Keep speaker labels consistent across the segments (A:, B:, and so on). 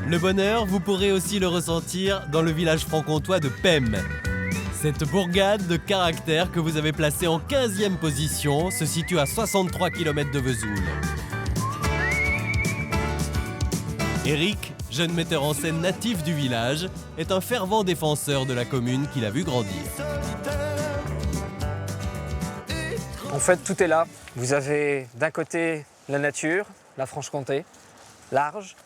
A: Le bonheur, vous pourrez aussi le ressentir dans le village franc-comtois de Pem. Cette bourgade de caractère que vous avez placée en 15e position se situe à 63 km de Vesoul. Eric, jeune metteur en scène natif du village, est un fervent défenseur de la commune qu'il a vu grandir.
B: En fait, tout est là. Vous avez d'un côté la nature, la Franche-Comté, large,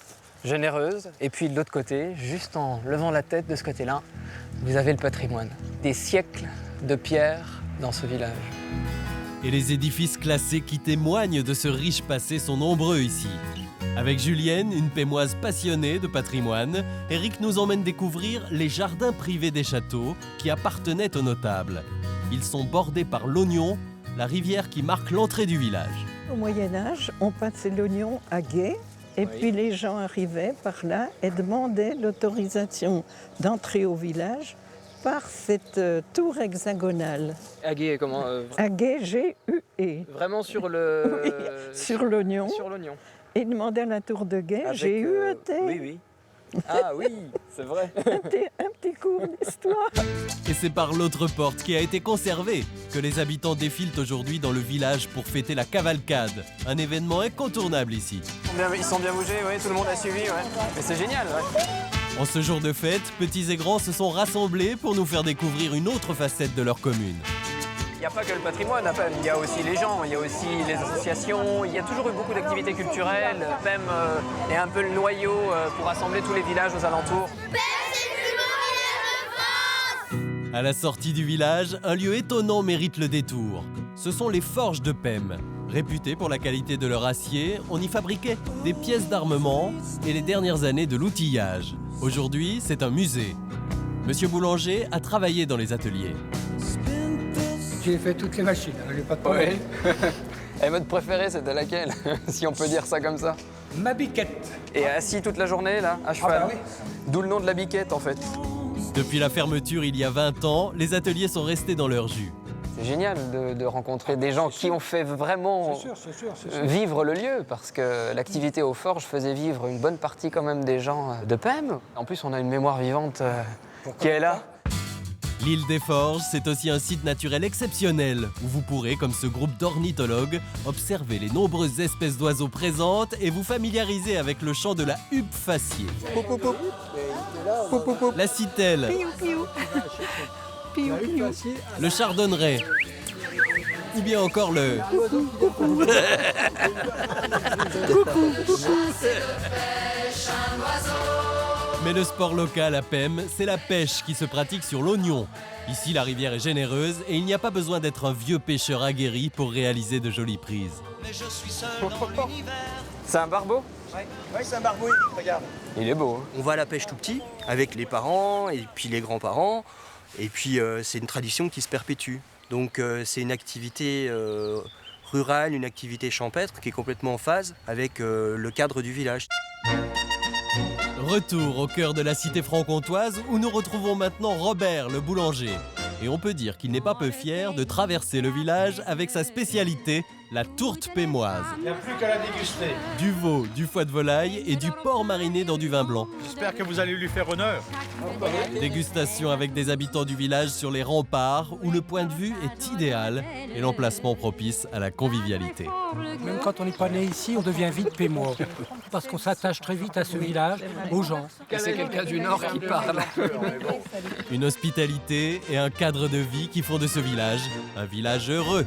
B: généreuse, et puis de l'autre côté, juste en levant la tête de ce côté-là, vous avez le patrimoine. Des siècles de pierre dans ce village.
A: Et les édifices classés qui témoignent de ce riche passé sont nombreux ici. Avec Julienne, une pémoise passionnée de patrimoine, Eric nous emmène découvrir les jardins privés des châteaux qui appartenaient aux notables. Ils sont bordés par l'Ognon, la rivière qui marque l'entrée du village.
C: Au Moyen-Âge, on passait l'Ognon à Gué, et puis les gens arrivaient par là et demandaient l'autorisation d'entrer au village par cette tour hexagonale.
B: Aguet, comment
C: Aguet, G-U-E.
B: Vraiment sur le...
C: Oui, sur l'Ognon.
B: Sur l'oignon.
C: Et demandaient à la tour de Gué,
B: Avec,
C: G-U-E-T.
B: Oui, oui. Ah oui, c'est vrai.
C: Un petit cours d'histoire.
A: Et c'est par l'autre porte qui a été conservée que les habitants défilent aujourd'hui dans le village pour fêter la cavalcade, un événement incontournable ici.
B: Ils sont bien bougés, oui, tout le monde a suivi, ouais. Mais c'est génial, ouais.
A: En ce jour de fête, petits et grands se sont rassemblés pour nous faire découvrir une autre facette de leur commune.
B: Il n'y a pas que le patrimoine, il y a aussi les gens, il y a aussi les associations, il y a toujours eu beaucoup d'activités culturelles, même et un peu le noyau pour rassembler tous les villages aux alentours.
A: À la sortie du village, un lieu étonnant mérite le détour. Ce sont les forges de Pem. Réputées pour la qualité de leur acier, on y fabriquait des pièces d'armement et les dernières années de l'outillage. Aujourd'hui, c'est un musée. Monsieur Boulanger a travaillé dans les ateliers.
D: J'ai fait toutes les machines, j'ai pas de problème.
B: Ouais. Et votre préférée, c'était laquelle? Si on peut dire ça comme ça.
D: Ma biquette.
B: Et assis toute la journée, là, à cheval.
D: Ah bah oui.
B: D'où le nom de la biquette, en fait.
A: Depuis la fermeture il y a 20 ans, les ateliers sont restés dans leur jus.
B: C'est génial de rencontrer des gens qui ont fait vraiment
D: C'est sûr.
B: vivre le lieu, parce que l'activité aux forges faisait vivre une bonne partie quand même des gens de Pem. En plus, on a une mémoire vivante qui est là.
A: L'île des Forges, c'est aussi un site naturel exceptionnel où vous pourrez, comme ce groupe d'ornithologues, observer les nombreuses espèces d'oiseaux présentes et vous familiariser avec le chant de la huppe faciée. La citelle, le chardonneret ou bien encore le... Mais le sport local à Pem, c'est la pêche qui se pratique sur l'Ognon. Ici, la rivière est généreuse et il n'y a pas besoin d'être un vieux pêcheur aguerri pour réaliser de jolies prises.
B: C'est un barbeau?
E: Oui, c'est un barbouille, regarde.
B: Il est beau. Hein.
E: On va à la pêche tout petit, avec les parents et puis les grands-parents. Et puis c'est une tradition qui se perpétue. Donc c'est une activité rurale, une activité champêtre qui est complètement en phase avec le cadre du village.
A: Retour au cœur de la cité franc-comtoise où nous retrouvons maintenant Robert le boulanger. Et on peut dire qu'il n'est pas peu fier de traverser le village avec sa spécialité, la tourte pémoise.
F: Il n'y a plus qu'à la déguster.
A: Du veau, du foie de volaille et du porc mariné dans du vin blanc.
F: J'espère que vous allez lui faire honneur.
A: Dégustation avec des habitants du village sur les remparts où le point de vue est idéal et l'emplacement propice à la convivialité.
D: Même quand on n'est pas né ici, on devient vite pémois. Parce qu'on s'attache très vite à ce village, aux gens.
B: C'est quelqu'un du Nord qui parle.
A: Une hospitalité et un cadre de vie qui font de ce village un village heureux.